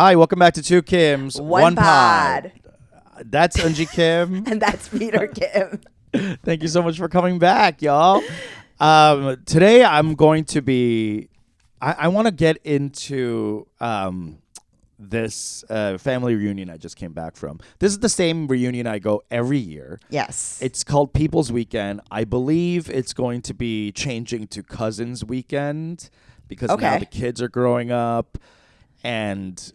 Hi, welcome back to Two Kims, One pod. That's Unji Kim. And that's Peter Kim. Thank you so much for coming back, y'all. Today I'm going to be, I want to get into this family reunion I just came back from. This is the same reunion I go every year. Yes. It's called People's Weekend. I believe it's going to be changing to Cousins Weekend because now the kids are growing up. And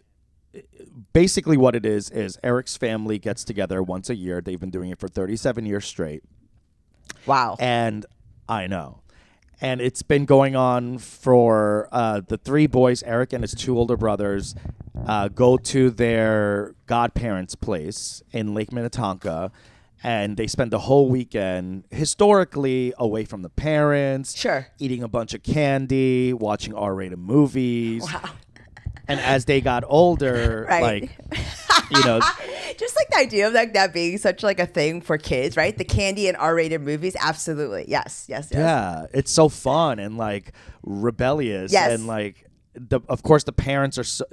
basically what it is Eric's family gets together once a year. They've been doing it for 37 years straight. Wow. And I know. And it's been going on for the three boys, Eric and his two older brothers, go to their godparents' place in Lake Minnetonka. And they spend the whole weekend historically away from the parents. Sure. Eating a bunch of candy, watching R-rated movies. Wow. And as they got older, Right. Just like the idea of that being such like a thing for kids, right? The candy and R-rated movies, absolutely. Yes. Yeah, it's so fun and like rebellious. Yes. And like, of course, the parents are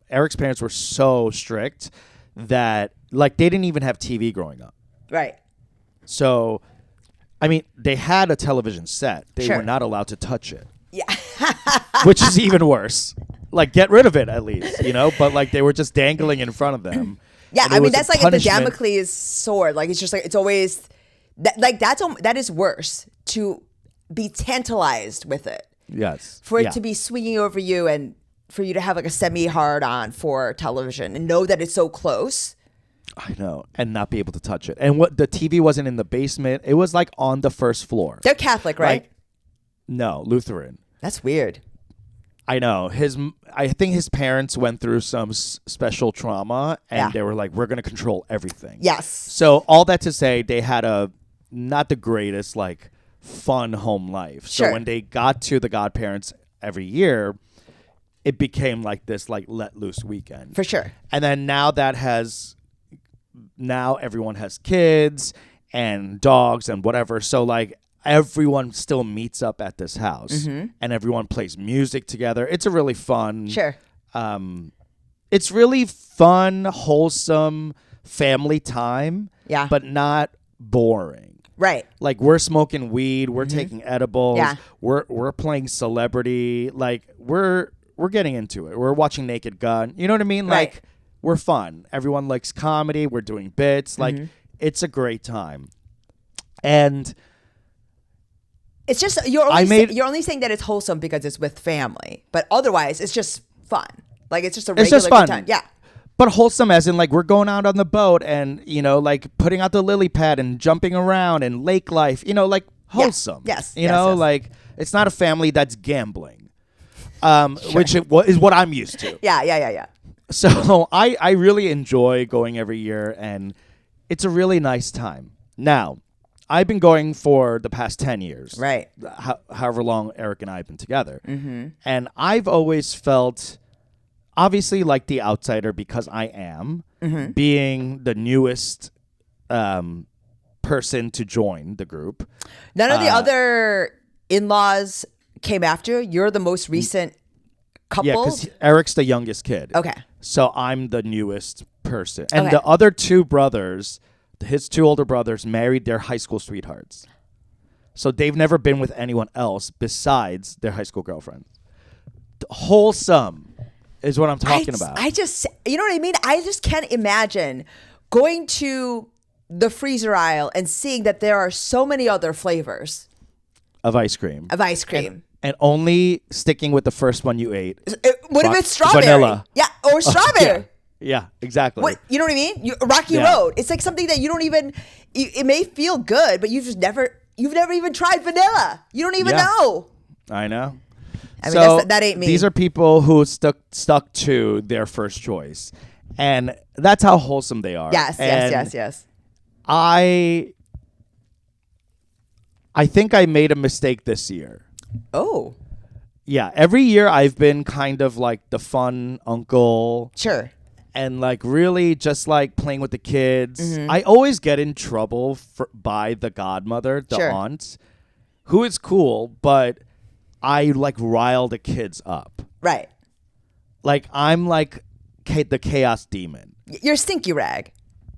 Eric's parents were so strict that like they didn't even have TV growing up. Right. So, I mean, they had a television set. They Sure. were not allowed to touch it. Yeah. Which is even worse. Like, get rid of it at least, But like, they were just dangling in front of them. Yeah, And I it mean was that's a like punishment. the Damocles sword. Like it's just like it's always that is worse to be tantalized with it. Yes. For it Yeah. to be swinging over you and for you to have like a semi hard on for television and know that it's so close. I know, and not be able to touch it. And what the TV wasn't in the basement; it was like on the first floor. They're Catholic, right? Like, no, Lutheran. That's weird. I know. I think his parents went through some special trauma, and they were like, "We're going to control everything." Yes. So all that to say, they had not the greatest like fun home life. Sure. So when they got to the godparents every year, it became like this like let loose weekend For sure. And then now everyone has kids and dogs and whatever. So like everyone still meets up at this house and everyone plays music together. It's a really fun. Sure. It's really fun, wholesome family time. Yeah. But not boring. Right. Like we're smoking weed, we're taking edibles, Yeah. we're playing celebrity, like we're getting into it. We're watching Naked Gun. You know what I mean? Right. Like we're fun. Everyone likes comedy. We're doing bits. Like it's a great time. And It's just you're only saying that it's wholesome because it's with family, but otherwise it's just fun. Like it's just a regular it's just fun. good time. Yeah. But wholesome as in like we're going out on the boat and like putting out the lily pad and jumping around and lake life, like wholesome. Yes. Yes. Like it's not a family that's gambling. Which is what I'm used to. Yeah. So I really enjoy going every year, and it's a really nice time. Now, I've been going for the past 10 years. Right. However long Eric and I have been together. Mm-hmm. And I've always felt, obviously, like the outsider because I am, being the newest person to join the group. None of the other in-laws came after. You're the most recent couple. Yeah, because Eric's the youngest kid. Okay. So I'm the newest person. And Okay. the other two brothers, his two older brothers, married their high school sweethearts. So they've never been with anyone else besides their high school girlfriends. Wholesome is what I'm talking about. I just, you know what I mean? I just can't imagine going to the freezer aisle and seeing that there are so many other flavors of ice cream. of ice cream. And only sticking with the first one you ate. What if it's strawberry? Vanilla. Yeah, or strawberry. Yeah, exactly. What, you know what I mean? Rocky Yeah. Road. It's like something that you don't even. It may feel good, but you've never even tried vanilla. You don't even Yeah. know. I know. I mean, that ain't me. These are people who stuck to their first choice, and that's how wholesome they are. Yes. I think I made a mistake this year. Oh, Yeah, every year I've been kind of like the fun uncle sure. and like really just like playing with the kids. Mm-hmm. I always get in trouble by the godmother, the Sure. aunt, who is cool, but I like rile the kids up. Right. Like I'm like the chaos demon. You're Stinky Rag.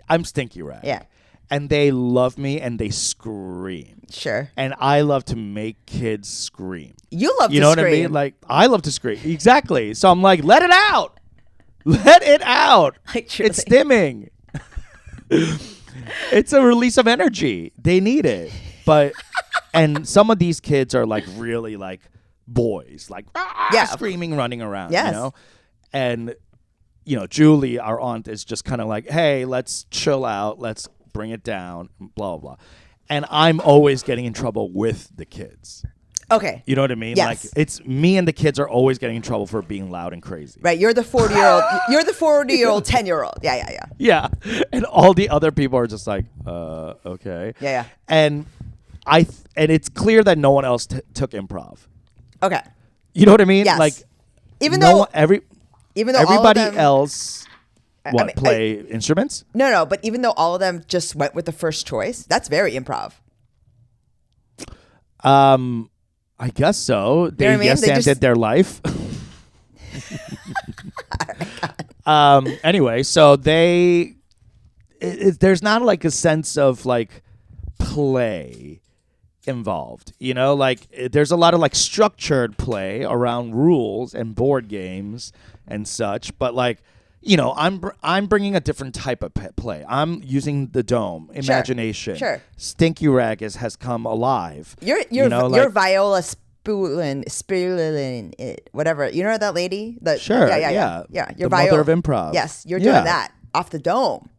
I'm Stinky Rag. Yeah. And they love me and they scream. Sure. And I love to make kids scream. You love You to know scream. what I mean? Like, I love to scream. Exactly. So I'm like, let it out. Let it out. Like, truly. It's stimming. It's a release of energy. They need it. But, and some of these kids are like really like boys, like screaming, running around, Yes. you know? And, you know, Julie, our aunt, is just kind of like, hey, let's chill out. Let's bring it down, blah, blah, blah. And I'm always getting in trouble with the kids. Okay. You know what I mean? Yes. Like, it's me and the kids are always getting in trouble for being loud and crazy. Right. You're the 40-year-old. You're the 40-year-old, 10-year-old. Yeah. Yeah. And all the other people are just like, okay. Yeah. And and it's clear that no one else took improv. Okay. You know what I mean? Yes. Like, Even no though one, all of everybody them, else mean, play instruments? No, but even though all of them just went with the first choice, that's very improv. I guess so. They know what I mean? yes They and just- did their life. Anyway, so there's not like a sense of like play involved, you know, like there's a lot of like structured play around rules and board games and such, but like, you know, I'm bringing a different type of play. I'm using the dome, imagination. Sure. Stinky Rag has come alive. You're Viola Spulin, whatever. You know that lady? Sure. Yeah. You're the mother of improv. Yes, you're doing that off the dome.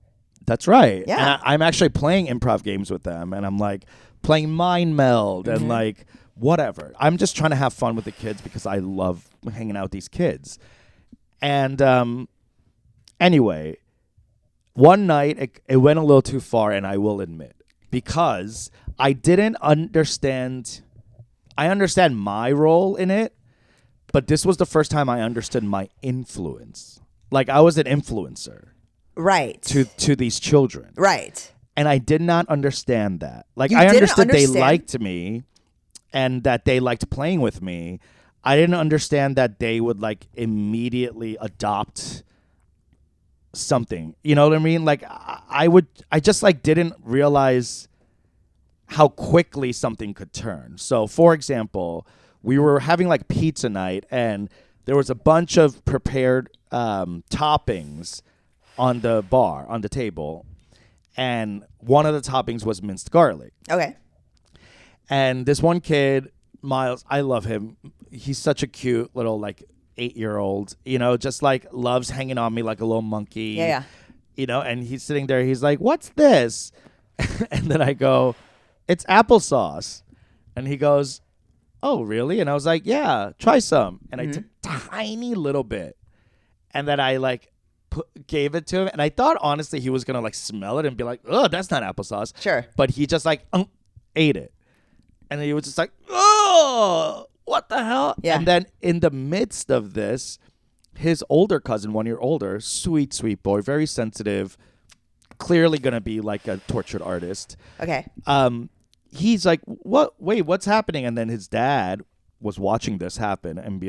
That's right. Yeah. And I'm actually playing improv games with them, and I'm like playing Mind Meld Mm-hmm. and like whatever. I'm just trying to have fun with the kids because I love hanging out with these kids. And anyway, one night it went a little too far, and I will admit, because I didn't understand. I understand my role in it, but this was the first time I understood my influence. Like I was an influencer. Right. To these children. Right. And I did not understand that. Like You I didn't understood they understand- liked me and that they liked playing with me. I didn't understand that they would like immediately adopt something. You know what I mean? Like I just like didn't realize how quickly something could turn. So for example, we were having like pizza night and there was a bunch of prepared toppings on the table, and one of the toppings was minced garlic. Okay. And this one kid, Miles, I love him. He's such a cute little like 8-year-old, you know, just like loves hanging on me like a little monkey. Yeah. You know, and he's sitting there, he's like, "What's this?" And then I go, "It's applesauce." And he goes, "Oh, really?" And I was like, "Yeah, try some." And I took a tiny little bit. And then I like gave it to him, and I thought honestly he was gonna like smell it and be like, "Oh, that's not applesauce." Sure. But he just like ate it, and he was just like, "Oh, what the hell?" Yeah. And then in the midst of this, his older cousin, 1 year older, sweet boy, very sensitive, clearly gonna be like a tortured artist. Okay. He's like, "What? Wait, what's happening?" And then his dad was watching this happen and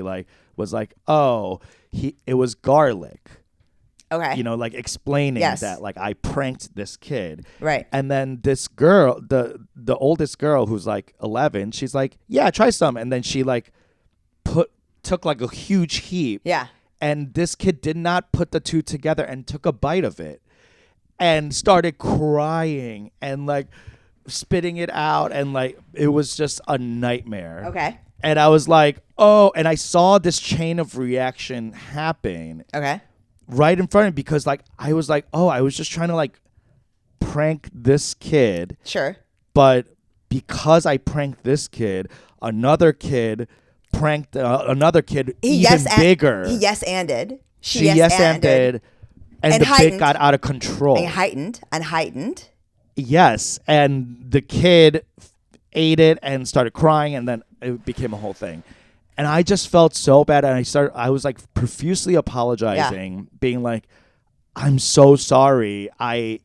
was like, "Oh, it was garlic." Okay. You know, like explaining Yes. that like I pranked this kid. Right. And then this girl, the oldest girl who's like 11, she's like, "Yeah, try some." And then she like took like a huge heap. Yeah. And this kid did not put the two together and took a bite of it and started crying and like spitting it out, and like it was just a nightmare. Okay. And I was like, "Oh," and I saw this chain of reaction happen Okay. right in front of me, because like I was like, "Oh, I was just trying to like prank this kid," Sure. but because I pranked this kid, another kid pranked another kid bigger. He yes-anded. She yes-anded, and the bit heightened. got out of control. And heightened. Yes, and the kid ate it and started crying, and then it became a whole thing. And I just felt so bad, and I was like profusely apologizing, being like, "I'm so sorry. I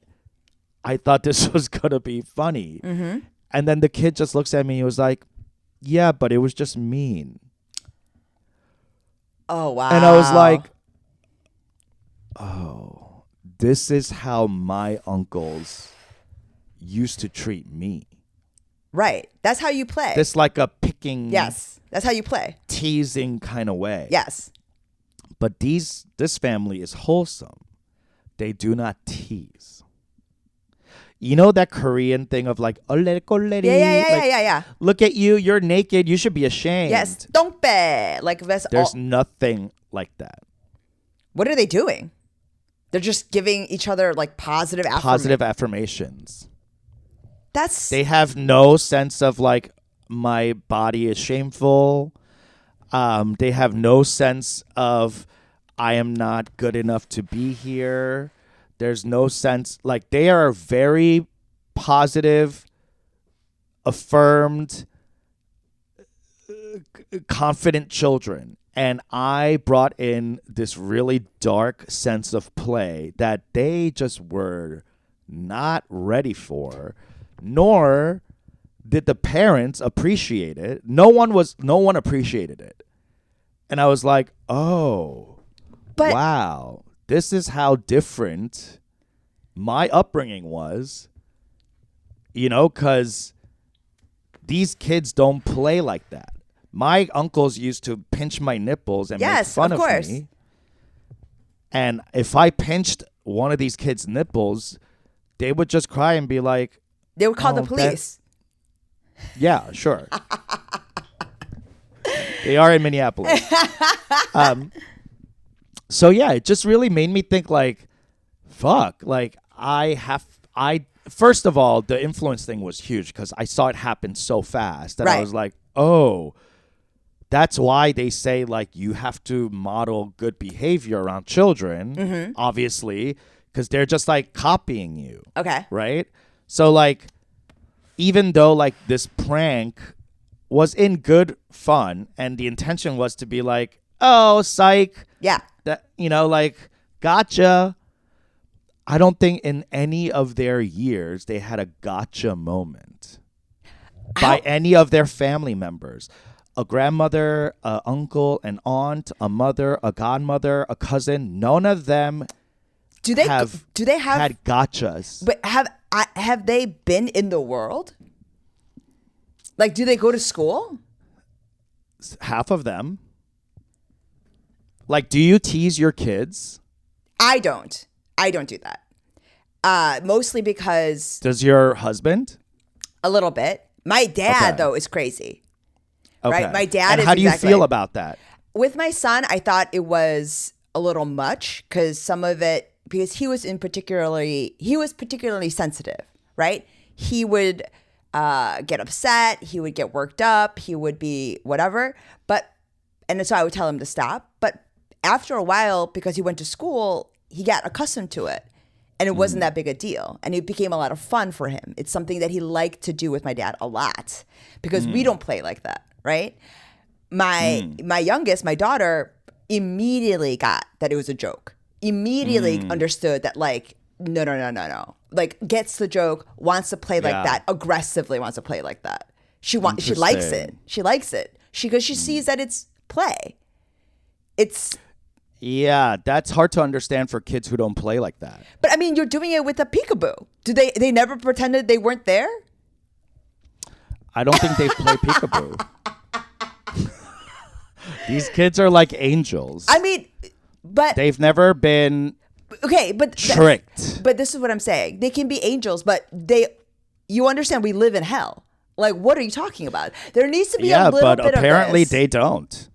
thought this was gonna be funny." Mm-hmm. And then the kid just looks at me. He was like, "Yeah, but it was just mean." Oh wow. And I was like, oh, this is how my uncles used to treat me. Right. That's how you play. This like a picking, yes. That's how you play. teasing kind of way. Yes. But this family is wholesome. They do not tease. You know that Korean thing of like, "Olere, olere," Yeah. look at you, you're naked, you should be ashamed. Yes. 똥배. Like that's There's all. nothing like that. What are they doing? They're just giving each other like positive affirmation. Positive affirmations. That's They have no sense of like, my body is shameful. They have no sense of, I am not good enough to be here. There's no sense, like they are very positive, affirmed, confident children. And I brought in this really dark sense of play that they just were not ready for, nor did the parents appreciate it. No one appreciated it. And I was like, oh, But- wow, this is how different my upbringing was, because these kids don't play like that. My uncles used to pinch my nipples and make Yes, fun of of course. me. And if I pinched one of these kids' nipples, they would just cry and be like, they would call Oh, the that- police. yeah, sure. They are in Minneapolis. So yeah, it just really made me think like, fuck, like first of all, the influence thing was huge because I saw it happen so fast that I Right. was like, oh, that's why they say like you have to model good behavior around children, obviously, because they're just like copying you. Okay. Right? So like even though like this prank was in good fun and the intention was to be like, oh, psych, Yeah. that like gotcha. I don't think in any of their years they had a gotcha moment by any of their family members. A grandmother, a uncle, an aunt, a mother, a godmother, a cousin, none of them Do they have had gotchas. But have they been in the world? Like, do they go to school? Half of them. Like, do you tease your kids? I don't do that. Mostly because Does your husband? a little bit. My dad Okay. though is crazy. Okay. Right, my dad And is how do you exactly- feel about that? With my son, I thought it was a little much because some of it, because he was particularly sensitive, right? He would get upset, he would get worked up, he would be whatever. And so I would tell him to stop. But after a while, because he went to school, he got accustomed to it. And it wasn't that big a deal. And it became a lot of fun for him. It's something that he liked to do with my dad a lot because we don't play like that, right? My youngest, my daughter, immediately got that it was a joke. Immediately understood that like, no. Like gets the joke, wants to play like Yeah. that, aggressively wants to play like that. She likes it. Interesting. She likes it. Because she sees that it's play. It's Yeah, that's hard to understand for kids who don't play like that. but I mean you're doing it with a peekaboo. Do they never pretended they weren't there? I don't think they play peekaboo. These kids are like angels. I mean, but They've never been okay, but tricked. But this is what I'm saying. They can be angels, but you understand we live in hell. Like, what are you talking about? There needs to be Yeah, a little but bit apparently of this. they don't.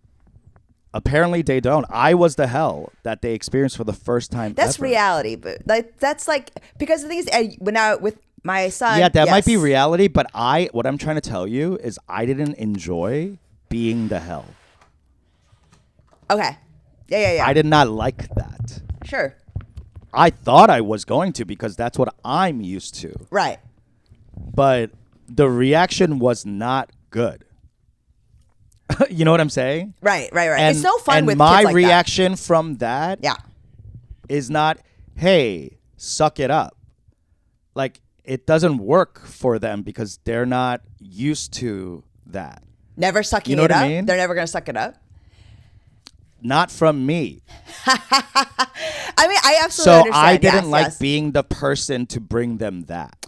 Apparently they don't. I was the hell that they experienced for the first time That's ever. reality, but that's like because the thing is, when I with my son, Yeah, that might be yes. reality, but what I'm trying to tell you is I didn't enjoy being the hell. Okay, yeah. I did not like that. Sure, I thought I was going to because that's what I'm used to. right. But the reaction was not good. You know what I'm saying? Right. And, It's no fun and with my kids like reaction from that that. Yeah. is not, hey, suck it up. Like, it doesn't work for them because they're not used to that. Never sucking You know it what I up. mean? They're never gonna suck it up. not from me. I mean, I absolutely So understand. I didn't Yes, like yes. being the person to bring them that.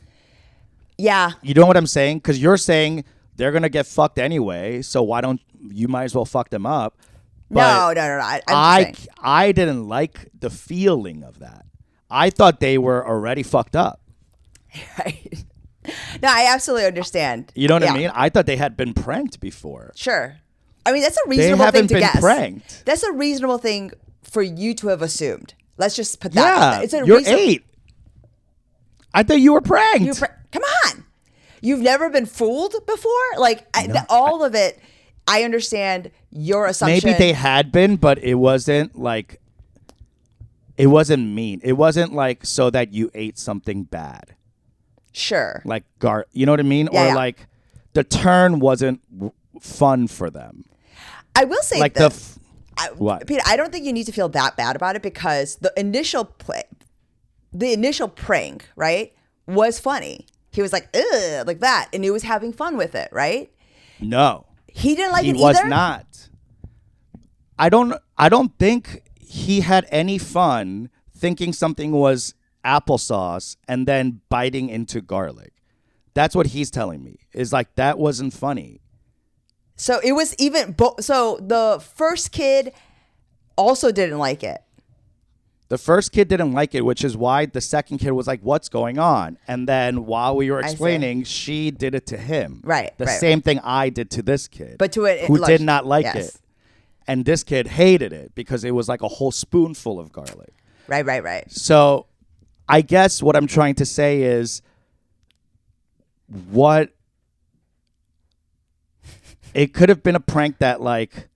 Yeah. You know what I'm saying? Because you're saying they're gonna get fucked anyway, so why don't you might as well fuck them up? But No. I'm just saying. I didn't like the feeling of that. I thought they were already fucked up. Right. No, I absolutely understand. You know what I Yeah. mean? I thought they had been pranked before. Sure. I mean, that's a They reasonable thing haven't to been guess. pranked. That's a reasonable thing for you to have assumed. Let's just put that out Yeah, there. It's a you're reason- 8. I thought you were pranked. Come on. You've never been fooled before? Like, all of it, I understand your assumption. Maybe they had been, but it wasn't like, it wasn't mean. It wasn't like so that you ate something bad. Sure. Like, you know what I mean? Yeah, or yeah. like the turn wasn't fun for them. I will say Like this. what? Peter, I don't think you need to feel that bad about it because the initial prank, right, was funny. He was like, ugh, like that. And he was having fun with it, right? No. He didn't like He it was either? not. I don't think he had any fun thinking something was applesauce and then biting into garlic. That's what he's telling me. Is like that wasn't funny. So it was even, so the first kid also didn't like it. The first kid didn't like it, which is why the second kid was like, "What's going on?" And then while we were see. explaining, she did it to him. Right, The right, same thing I did to this kid. But to it, who look, did not like yes. it. And this kid hated it because it was like a whole spoonful of garlic. Right. So I guess what I'm trying to say is it could have been a prank that like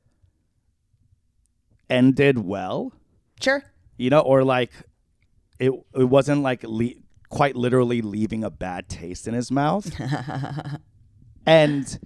ended well, Sure. you know, or like it wasn't like quite literally leaving a bad taste in his mouth. And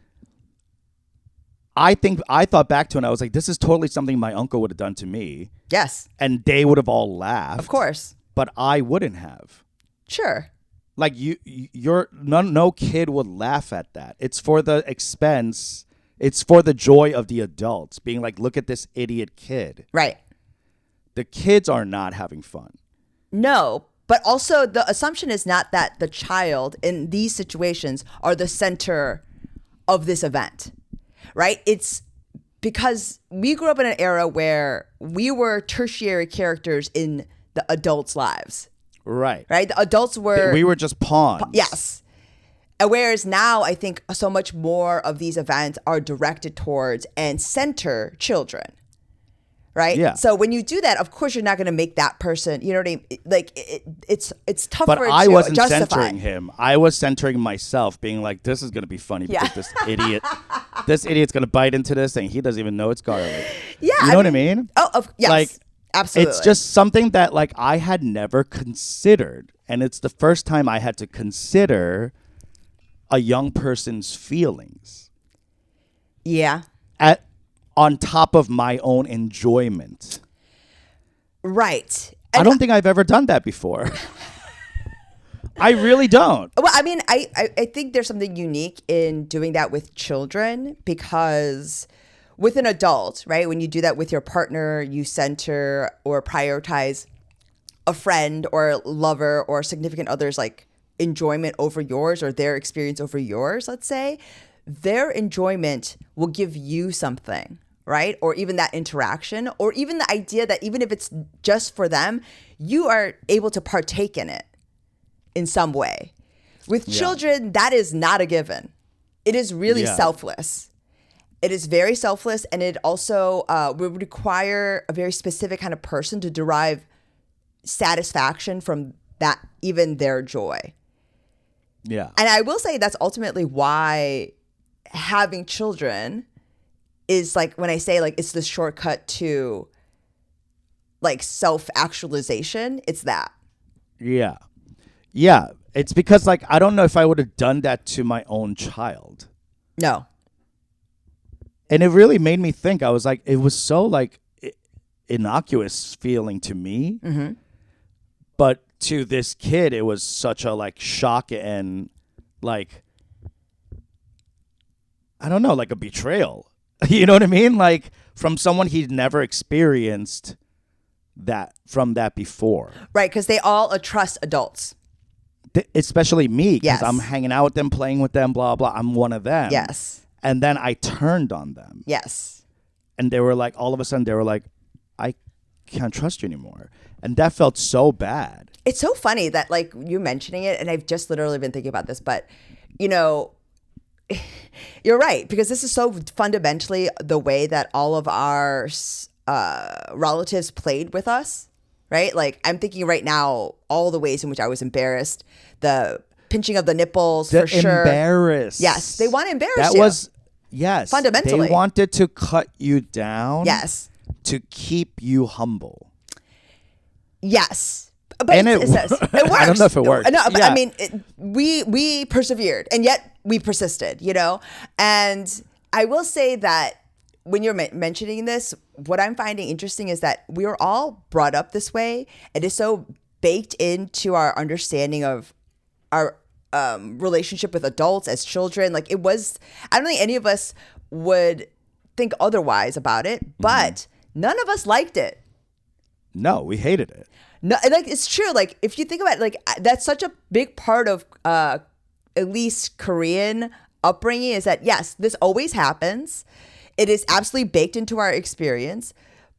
I thought back to it and I was like, this is totally something my uncle would have done to me. Yes. And they would have all laughed. Of course. But I wouldn't have. Sure. Like no kid would laugh at that. It's for the expense. It's for the joy of the adults being like, look at this idiot kid. Right. The kids are not having fun. No, but also the assumption is not that the child in these situations are the center of this event, right? It's because we grew up in an era where we were tertiary characters in the adults' lives, Right. right? The adults were, We were just pawns. yes. And whereas now I think so much more of these events are directed towards and center children. Right. Yeah. So when you do that, of course, you're not going to make that person. You know what I mean? Like it's tougher. But I to wasn't justify. centering him. I was centering myself, being like, this is going to be funny Yeah. because this idiot's going to bite into this thing. He doesn't even know it's garlic. Yeah. You know what I mean? Oh, yes. Like, absolutely. It's just something that like I had never considered. And it's the first time I had to consider a young person's feelings yeah. on top of my own enjoyment. Right. I don't think I've ever done that before. I really don't. Well, I mean, I think there's something unique in doing that with children because with an adult, right? When you do that with your partner, you center or prioritize a friend or lover or significant other's like enjoyment over yours or their experience over yours, let's say. Their enjoyment will give you something, right? Or even that interaction, or even the idea that even if it's just for them, you are able to partake in it in some way. With children, that is not a given. It is really Yeah. selfless. It is very selfless, and it also would require a very specific kind of person to derive satisfaction from that, even their joy. Yeah. And I will say that's ultimately why having children is like, when I say like it's the shortcut to like self-actualization, it's that. Yeah. Yeah. It's because like I don't know if I would have done that to my own child. No. And it really made me think. I was like, it was so like innocuous feeling to me. Mm-hmm. But to this kid, it was such a like shock and like, I don't know, like a betrayal. You know what I mean? Like from someone he'd never experienced that before. Right, because they all trust adults. Especially me, because Yes. I'm hanging out with them, playing with them, blah, blah. I'm one of them. Yes. And then I turned on them. Yes. And they were like, all of a sudden, they were like, I can't trust you anymore. And that felt so bad. It's so funny that like you mentioning it, and I've just literally been thinking about this, but you know, you're right, because this is so fundamentally the way that all of our relatives played with us, right? Like I'm thinking right now, all the ways in which I was embarrassed, the pinching of the nipples, for sure. Embarrassed. Yes, they want to embarrass That you. was, yes. Fundamentally. They wanted to cut you down. Yes. To keep you humble. Yes. But And it works. I don't know if it worked. No, but Yeah. I mean, we persevered, and yet we persisted, you know? And I will say that when you're mentioning this, what I'm finding interesting is that we were all brought up this way. It is so baked into our understanding of our relationship with adults as children. Like it was, I don't think any of us would think otherwise about it, but none of us liked it. No, we hated it. No, like it's true. Like if you think about it, like that's such a big part of at least Korean upbringing is that yes, this always happens. It is absolutely baked into our experience,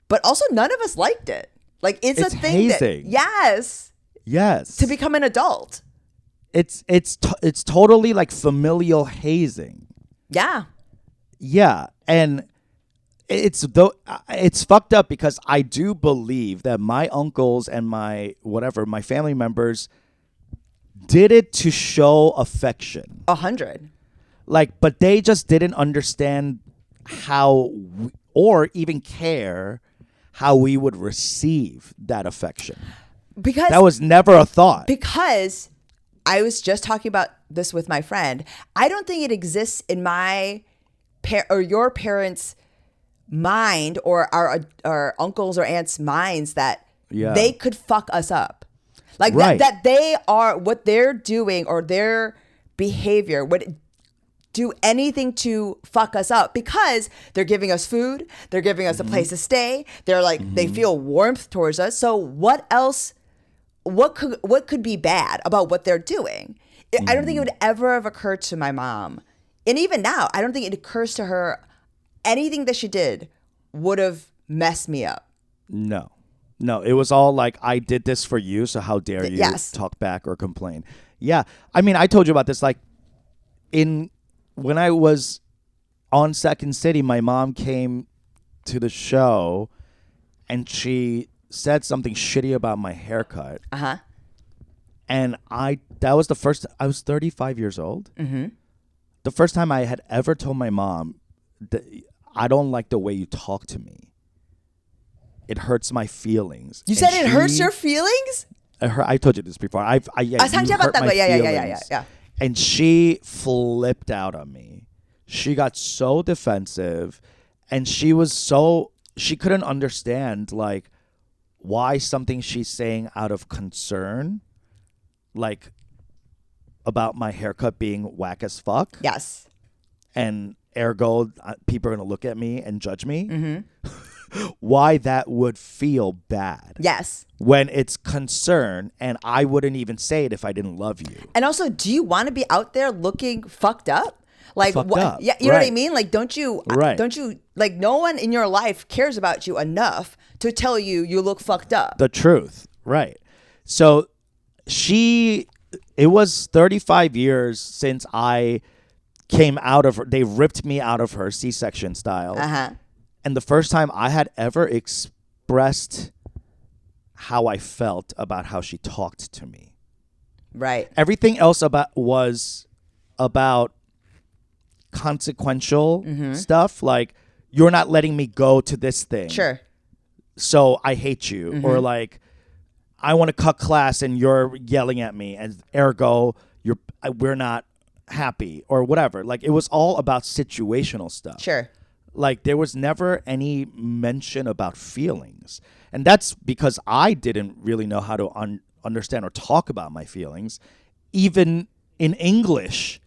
but also none of us liked it. Like it's a thing hazing. that yes, Yes. to become an adult. It's totally like familial hazing. Yeah. Yeah, and it's fucked up because I do believe that my uncles and my family members did it to show affection. 100. Like, but they just didn't understand how or even care how we would receive that affection. Because That was never a thought. Because I was just talking about this with my friend. I don't think it exists in my or your parents' mind or our uncles or aunts' minds that Yeah. they could fuck us up. Like Right. that they are what they're doing or their behavior would do anything to fuck us up because they're giving us food, they're giving us a place to stay, they're like they feel warmth towards us. So what else what could be bad about what they're doing? I don't think it would ever have occurred to my mom. And even now, I don't think it occurs to her anything that she did would have messed me up. No, it was all like, I did this for you, so how dare you Yes. talk back or complain? Yeah, I mean, I told you about this. Like, when I was on Second City, my mom came to the show, and she said something shitty about my haircut. Uh-huh. And that was the first, I was 35 years old. Mm-hmm. The first time I had ever told my mom, I don't like the way you talk to me. It hurts my feelings. You said it hurts your feelings? I told you this before. Yeah, 상처 you hurt 받다고. my Yeah. feelings. And she flipped out on me. She got so defensive, and she couldn't understand like why something she's saying out of concern, like about my haircut being whack as fuck, Yes. and ergo people are gonna look at me and judge me. Why that would feel bad. Yes. When it's concern, and I wouldn't even say it if I didn't love you. And also, do you want to be out there looking fucked up? Like, Fucked up. Yeah, you know what I Right. mean? Like, don't you, Right. like, no one in your life cares about you enough to tell you look fucked up. The truth. Right. So it was 35 years since I came out of her. They ripped me out of her C-section style. Uh-huh. And the first time I had ever expressed how I felt about how she talked to me. Right. Everything else was about consequential stuff. Like, you're not letting me go to this thing. Sure. So I hate you. Or like, I want to cut class and you're yelling at me, and ergo we're not happy or whatever. Like, it was all about situational stuff. Sure. Like, there was never any mention about feelings. And that's because I didn't really know how to understand or talk about my feelings, even in English.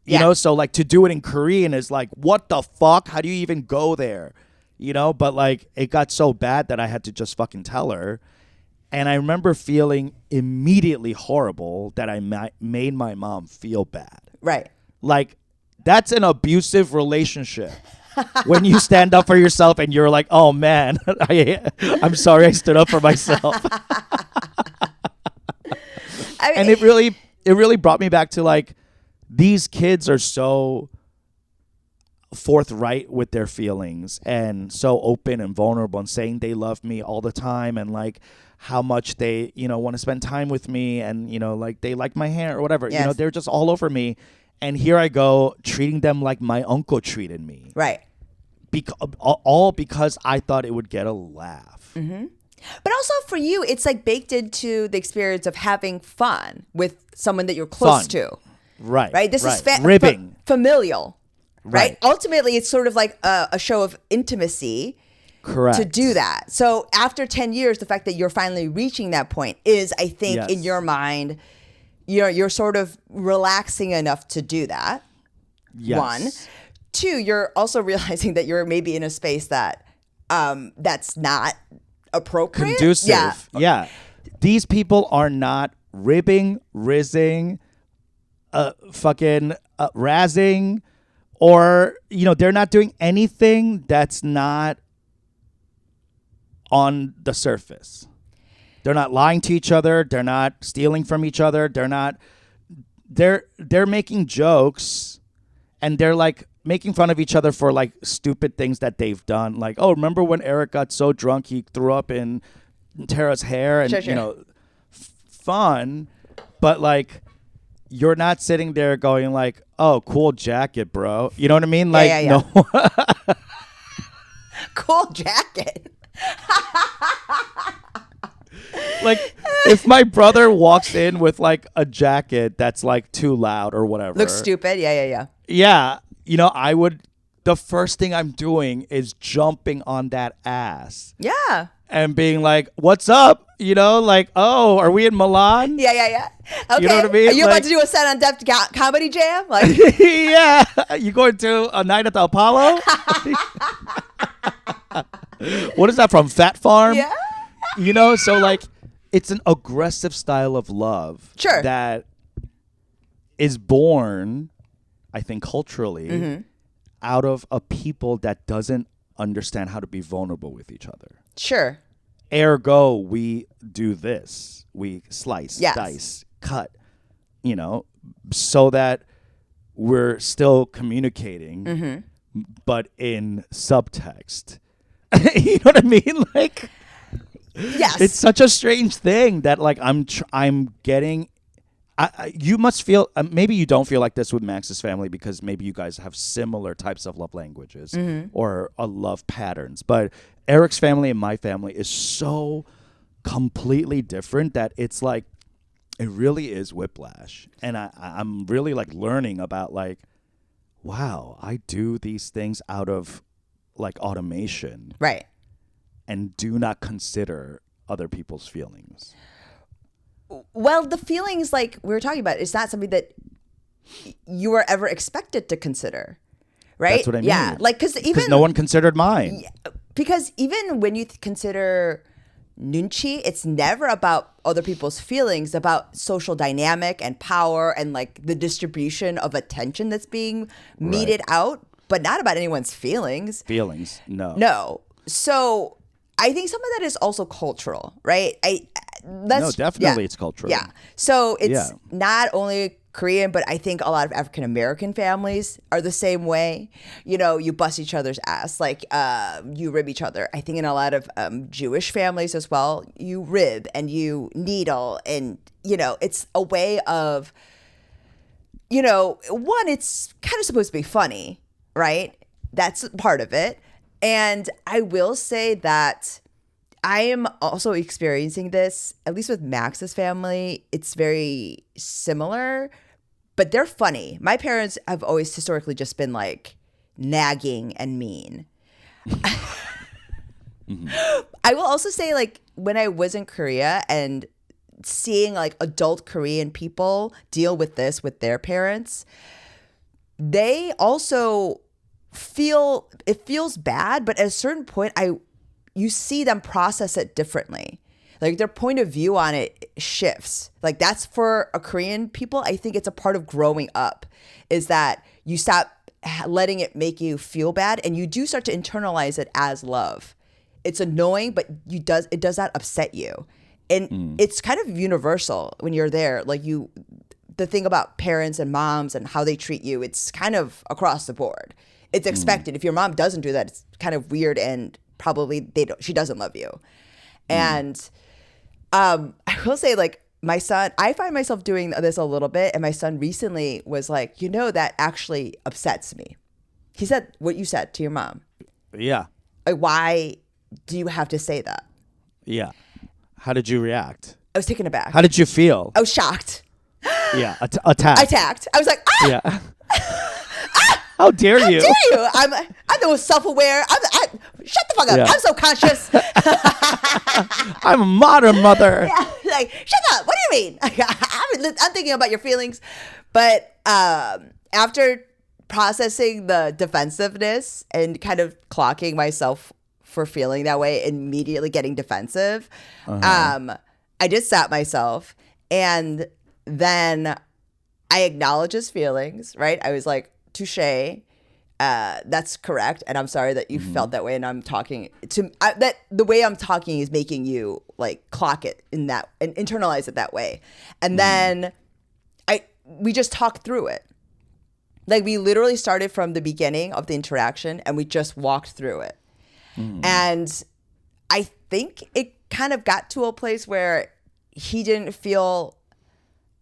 You Yeah. know, so like to do it in Korean is like, what the fuck? How do you even go there? but like it got so bad that I had to just fucking tell her. And I remember feeling immediately horrible that I made my mom feel bad. Right. Like, that's an abusive relationship. When you stand up for yourself and you're like, oh man, I'm sorry I stood up for myself. And it really brought me back to like, these kids are so forthright with their feelings and so open and vulnerable and saying they love me all the time and like how much they, want to spend time with me and, like they like my hair or whatever. Yes. They're just all over me. And here I go treating them like my uncle treated me. Right. All because I thought it would get a laugh. Mm-hmm. But also for you, it's like baked into the experience of having fun with someone that you're close to. Right. Right. This is ribbing. Familial. Right. Ultimately, it's sort of like a show of intimacy. Correct. To do that. So after 10 years, the fact that you're finally reaching that point is, I think, Yes. in your mind, you're sort of relaxing enough to do that. Yes. One. Two, you're also realizing that you're maybe in a space that that's not appropriate. Conducive. Yeah. These people are not ribbing, rizzing, fucking razzing, or, they're not doing anything that's not on the surface. They're not lying to each other. They're not stealing from each other. They're making jokes, and they're like making fun of each other for like stupid things that they've done. Like, oh, remember when Eric got so drunk he threw up in Tara's hair, and Sure. Fun, but like you're not sitting there going like, oh, cool jacket, bro. You know what I mean? Like, yeah. no. Cool jacket. Like, if my brother walks in with like a jacket that's like too loud or whatever, Looks stupid. Yeah. yeah, I would. The first thing I'm doing is jumping on that ass Yeah. and being like, "What's up?" Like, "Oh, are we in Milan?" Yeah. Okay. You know what I mean? Are you Like- about to do a set on Def Comedy Jam? Like, Yeah, you going to a night at the Apollo? What is that from? Fat Farm? yeah. So like, it's an aggressive style of love. Sure. That is born, I think, culturally, out of a people that doesn't understand how to be vulnerable with each other. Sure. Ergo, we do this. We slice, Yes. dice, cut, so that we're still communicating, but in subtext. You know what I mean? Like, Yes. it's such a strange thing that like I'm getting. You must feel, maybe you don't feel like this with Max's family because maybe you guys have similar types of love languages or love patterns. But Eric's family and my family is so completely different that it's like, it really is whiplash. And I'm really like learning about like, wow, I do these things out of like automation Right. and do not consider other people's feelings. Well, the feelings like we were talking about, it's not something that you were ever expected to consider, right? That's what I mean. Yeah, like because even no one considered mine. because even when you consider nunchi, it's never about other people's feelings, about social dynamic and power and like the distribution of attention that's being meted out, but not about anyone's feelings. Feelings, no. No. So I think some of that is also cultural, right? No, definitely it's cultural. Yeah. So it's Yeah. not only Korean, but I think a lot of African American families are the same way. You bust each other's ass, like you rib each other. I think in a lot of Jewish families as well, you rib and you needle, and it's a way of, one, it's kind of supposed to be funny, right? That's part of it. And I will say that I am also experiencing this, at least with Max's family. It's very similar, but they're funny. My parents have always historically just been like nagging and mean. I will also say, like, when I was in Korea and seeing like adult Korean people deal with this with their parents, they also it feels bad, but at a certain point you see them process it differently. Like their point of view on it shifts. Like that's for a Korean people, I think it's a part of growing up, is that you stop letting it make you feel bad and you do start to internalize it as love. It's annoying, but it does not upset you. And it's kind of universal when you're there. Like the thing about parents and moms and how they treat you, it's kind of across the board. It's expected. If your mom doesn't do that, it's kind of weird and probably she doesn't love you. And I will say, like, my son, I find myself doing this a little bit, and my son recently was like, that actually upsets me. He said what you said to your mom. Yeah. Like, why do you have to say that? Yeah. How did you react? I was taken aback. How did you feel? I was shocked. Yeah. Attacked. I attacked. I was like, ah! Yeah. How dare you? How dare you? I'm the most self-aware. Shut the fuck up. Yeah. I'm so conscious. I'm a modern mother. Yeah, like, shut up. What do you mean? I'm thinking about your feelings. But after processing the defensiveness and kind of clocking myself for feeling that way, immediately getting defensive, I just sat myself, and then I acknowledged his feelings, right? I was like, touche. That's correct, and I'm sorry that you felt that way. And I'm talking that the way I'm talking is making you like clock it in that and internalize it that way. And then we just talked through it. Like we literally started from the beginning of the interaction, and we just walked through it. And I think it kind of got to a place where he didn't feel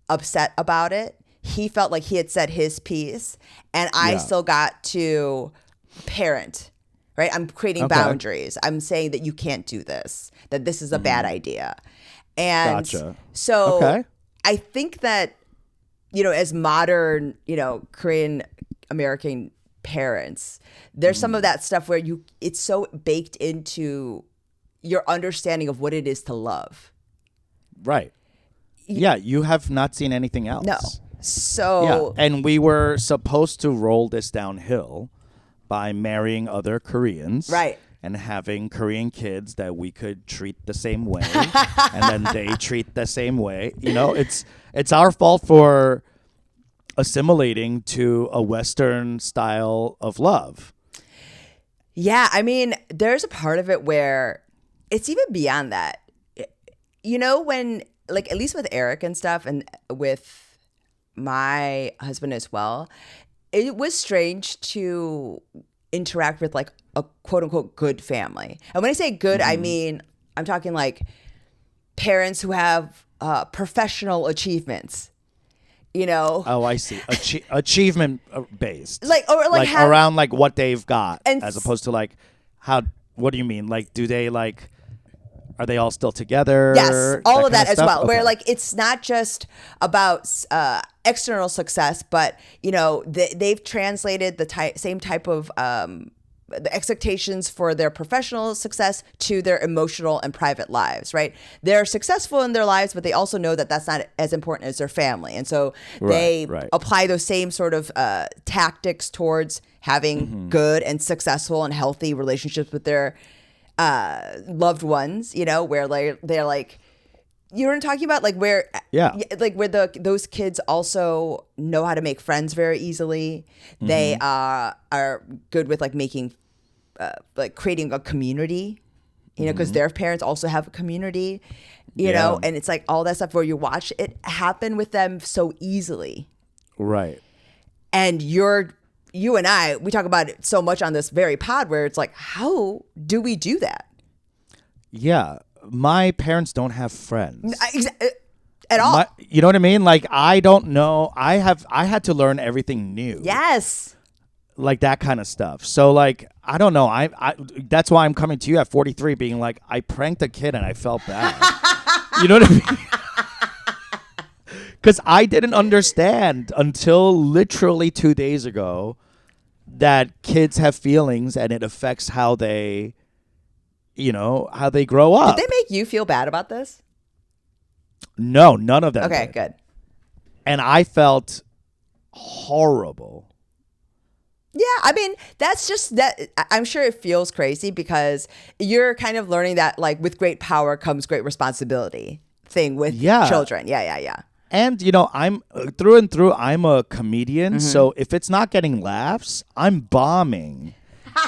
upset about it. He felt like he had said his piece, and I still got to parent, right? I'm creating boundaries. I'm saying that you can't do this, that this is a bad idea. And so I think that, as modern, Korean American parents, there's some of that stuff where it's so baked into your understanding of what it is to love. Right. Yeah, you have not seen anything else. No. So and we were supposed to roll this downhill by marrying other Koreans, right, and having Korean kids that we could treat the same way, and then they treat the same way. It's our fault for assimilating to a Western style of love. Yeah, I mean, there's a part of it where it's even beyond that. When, like, at least with Eric and stuff, and with my husband as well, it was strange to interact with like a quote unquote good family. And when I say good, I mean, I'm talking like parents who have professional achievements, Oh, I see. Achievement based. Like around like what they've got, and as opposed to like what do you mean? Like, do they like, are they all still together? Yes, all of that as well. Okay. Where like it's not just about external success, but they've translated the same type of the expectations for their professional success to their emotional and private lives. Right? They're successful in their lives, but they also know that that's not as important as their family, and so they apply those same sort of tactics towards having good and successful and healthy relationships with their loved ones, where they're like, you know what I'm talking about? Like where, like where those kids also know how to make friends very easily. They are good with like making, like creating a community, because their parents also have a community, you know, and it's like all that stuff where you watch it happen with them so easily. Right. And you and I, we talk about it so much on this very pod where it's like, how do we do that? Yeah. My parents don't have friends. At all. You know what I mean? Like, I don't know. I had to learn everything new. Yes. Like that kind of stuff. So like, I don't know. I that's why I'm coming to you at 43 being like, I pranked a kid and I felt bad. You know what I mean? Because I didn't understand until literally 2 days ago that kids have feelings and it affects how they, how they grow up. Did they make you feel bad about this? No, none of them. Okay, did. good. And I felt horrible Yeah, I mean, that's just that. I'm sure it feels crazy because you're kind of learning that, like, with great power comes great responsibility thing with Yeah. children. Yeah. And I'm through and through. I'm a comedian, so if it's not getting laughs, I'm bombing,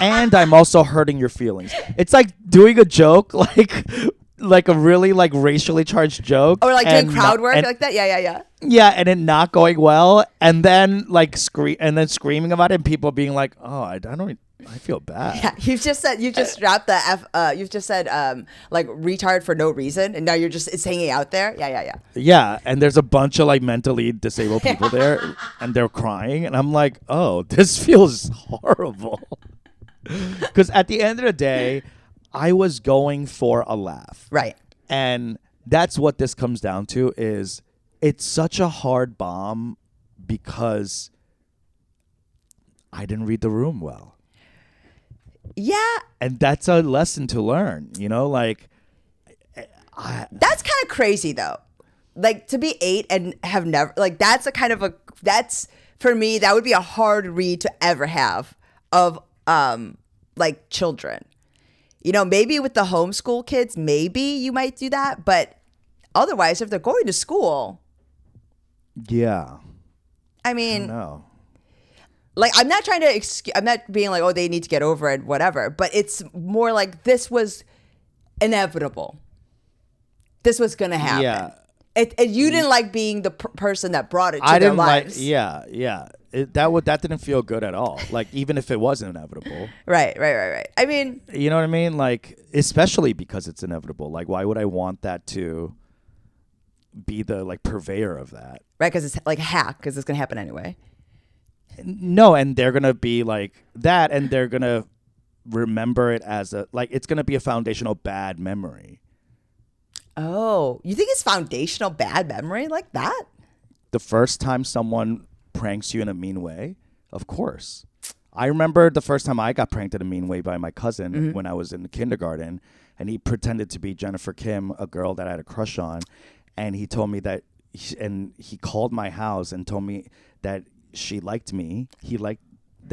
and I'm also hurting your feelings. It's like doing a joke, like a really like racially charged joke, Or like doing and crowd not- work and- like that. Yeah. Yeah, and it not going well, and then like screaming about it, and people being like, "Oh, I feel bad." Yeah, you've just dropped the F. You've just said like retard for no reason, and now it's hanging out there. Yeah. Yeah, and there's a bunch of like mentally disabled people there, and they're crying, and I'm like, "Oh, this feels horrible." Because at the end of the day, I was going for a laugh, Right. and that's what this comes down to. Is it's such a hard bomb because I didn't read the room well. Yeah, And that's a lesson to learn, like that's kind of crazy though. Like to be 8 and have never like that's for me that would be a hard read to ever have of like children. Maybe with the homeschool kids, maybe you might do that, but otherwise, if they're going to school, yeah, I mean, no. like I'm not trying to I'm not being like, oh, they need to get over it, whatever, but it's more like this was inevitable. This was gonna happen. Yeah. And you didn't like being the person that brought it to I their didn't lives. yeah. That didn't feel good at all. Like even if it was inevitable. Right. I mean, You know what I mean? Like especially because it's inevitable. Like why would I want that to be the like purveyor of that? right, because it's like a hack, because it's gonna happen anyway. No, and they're gonna be like that, and they're gonna remember it as it's gonna be a foundational bad memory. Oh, you think it's foundational bad memory like that? The first time someone pranks you in a mean way, of course. I remember the first time I got pranked in a mean way by my cousin when I was in kindergarten, and he pretended to be Jennifer Kim, a girl that I had a crush on, and he told me that, and he called my house and told me that she liked me. He liked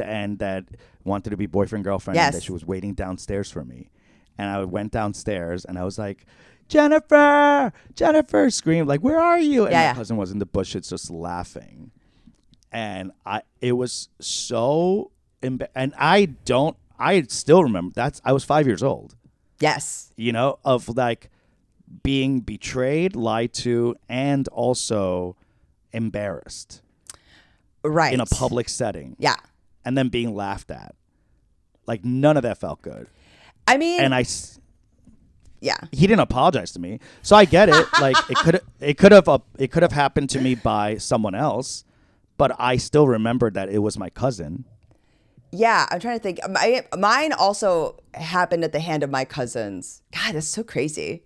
and that wanted to be boyfriend girlfriend, Yes. and that she was waiting downstairs for me. And I went downstairs and I was like, Jennifer, screamed like, where are you? And my cousin was in the bushes just laughing. And it was so, and I still remember I was 5 years old, Yes. of like being betrayed, lied to, and also embarrassed Right. in a public setting. Yeah. And then being laughed at. Like none of that felt good. I mean, And yeah. he didn't apologize to me, so I get it. Like it could have happened to me by someone else, but I still remembered that it was my cousin. Yeah, I'm trying to think. Mine also happened at the hand of my cousins. God, that's so crazy.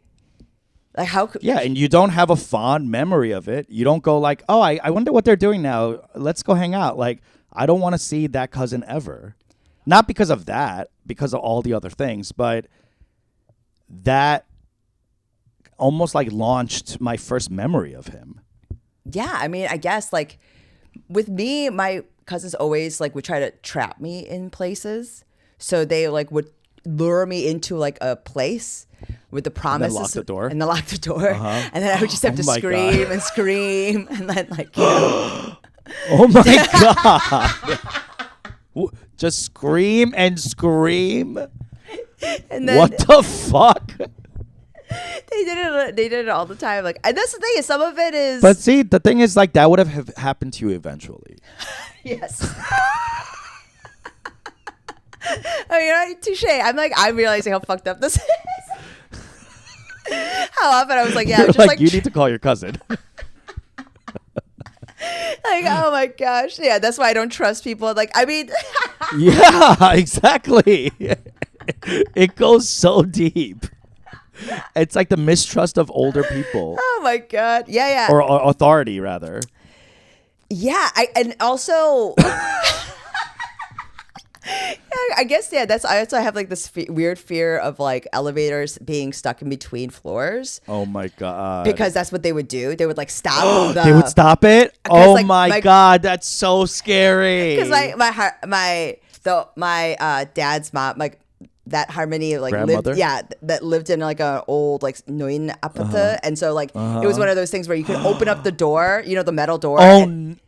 Like how could Yeah, and you don't have a fond memory of it. You don't go like, oh, I wonder what they're doing now. Let's go hang out. Like I don't want to see that cousin ever. Not because of that, because of all the other things, but that almost like launched my first memory of him. Yeah, I mean, I guess like with me, my cousins always like would try to trap me in places. So they like would lure me into like a place with the promises lock the door? and then lock the door, and then I would just have to Oh my scream God. and scream, and then like Oh my God. Just scream and scream. and then What the fuck? they did it all the time. Like, and that's the thing is, some of it is But see, the thing is, like, that would have happened to you eventually. yes. Oh, touche. I'm realizing how fucked up this is. How often I was like, yeah, You're just like, like you need to call your cousin. like, oh my gosh. Yeah, that's why I don't trust people. Like, I mean, Yeah, exactly. It goes so deep. It's like the mistrust of older people, oh my God. Yeah. or authority, rather. Yeah. And also, yeah, I guess yeah. I also have like this weird fear of like elevators being stuck in between floors Oh my god. because that's what they would do. They would like stop. They would stop it. Oh like, my god, that's so scary. Because my dad's mom, like that Harmony, like Grandmother? that lived in like an old like Nguyen apata, and so like it was one of those things where you could open up the door, you know, the metal door.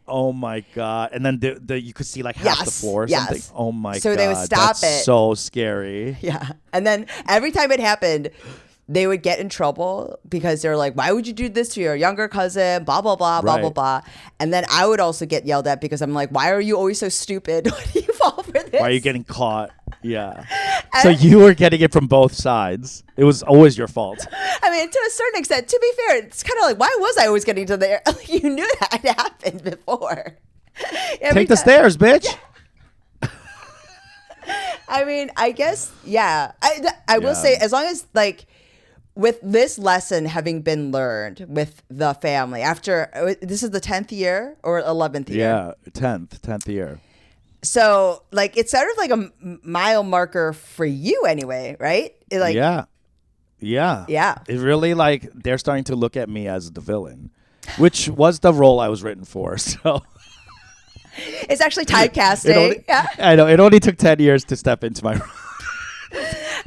Oh my god! And then the you could see like half the Yes, floor or yes. something. Oh my god! So they would stop that's it. So scary. Yeah, and then every time it happened, they would get in trouble because they're like, "Why would you do this to your younger cousin?" Blah blah blah blah blah Right. blah. And then I would also get yelled at because I'm like, "Why are you always so stupid? Why do you fall for this? Why are you getting caught? Yeah. So you were getting it from both sides. It was always your fault. I mean, to a certain extent, to be fair, it's kind of like, why was I always getting to there? You knew that had happened before. Take the stairs, bitch. I mean, I guess, yeah. I will Yeah. say, as long as, like, with this lesson having been learned with the family, after, this is the 10th year or 11th year? Yeah, 10th year. So, like, it's sort of like a mile marker for you anyway, right? Like, Yeah. It really like they're starting to look at me as the villain, which was the role I was written for. So it's actually typecasting. Yeah. I know it only took 10 years to step into my role.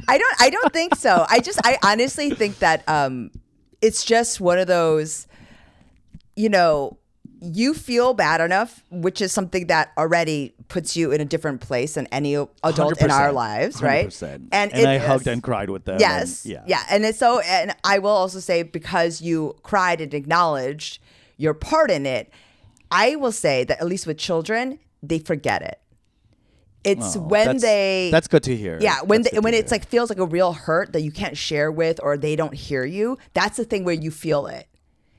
I don't think so. I honestly think that it's just one of those, you know, you feel bad enough, which is something that already puts you in a different place than any adult in our lives, right? 100%. And I hugged and cried with them. Yes. And, yeah. And it's so, and I will also say, because you cried and acknowledged your part in it, I will say that at least with children, they forget it. It's when that's good to hear. Yeah, when That's good to it's hear. like feels like a real hurt that you can't share with, or they don't hear you. That's the thing where you feel it.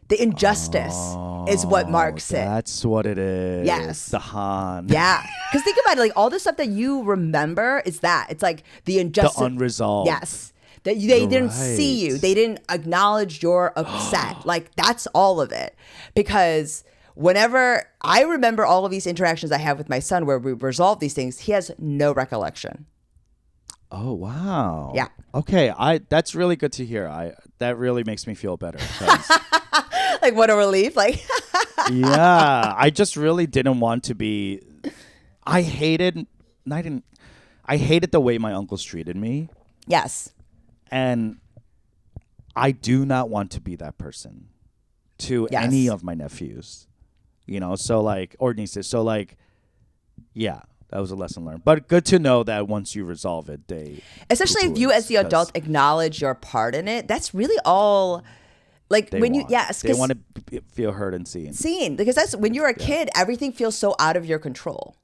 The injustice is what marks it. That's what it is. Yes. The Han. Yeah, because think about it. Like all the stuff that you remember is that it's like the injustice, The unresolved. Yes, that they didn't right. see you. They didn't acknowledge your upset. Like that's all of it. Because whenever I remember all of these interactions I have with my son where we resolve these things, he has no recollection. Oh wow. Yeah. Okay. That's really good to hear. That really makes me feel better. 'Cause Like what a relief. Like yeah, I just really didn't want to be. I hated the way my uncles treated me, yes. and I do not want to be that person to Yes. any of my nephews. You know, so like or nieces. So like, yeah, that was a lesson learned. But good to know that once you resolve it, Especially if you as the adult acknowledge your part in it, that's really all. Like when you, yes, they want to feel heard and seen. because that's when you're a kid, everything feels so out of your control,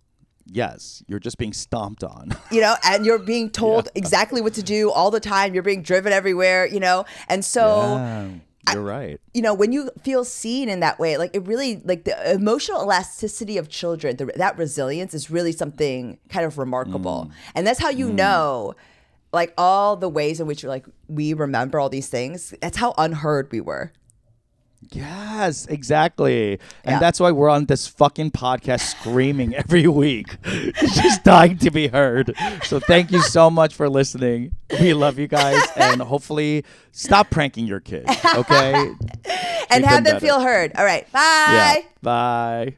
Yes, you're just being stomped on. you know, and you're being told exactly what to do all the time. You're being driven everywhere, you know, and so. Yeah, you're right. You know, when you feel seen in that way, like it really, like the emotional elasticity of children, that resilience is really something kind of remarkable. And that's how you know, like all the ways in which like we remember all these things. That's how unheard we were. Yes, exactly. And Yeah. that's why we're on this fucking podcast screaming every week. Just dying to be heard. So thank you so much for listening. We love you guys. And hopefully stop pranking your kids, okay? And Treat have them better. feel heard. All right. Bye. Yeah. Bye.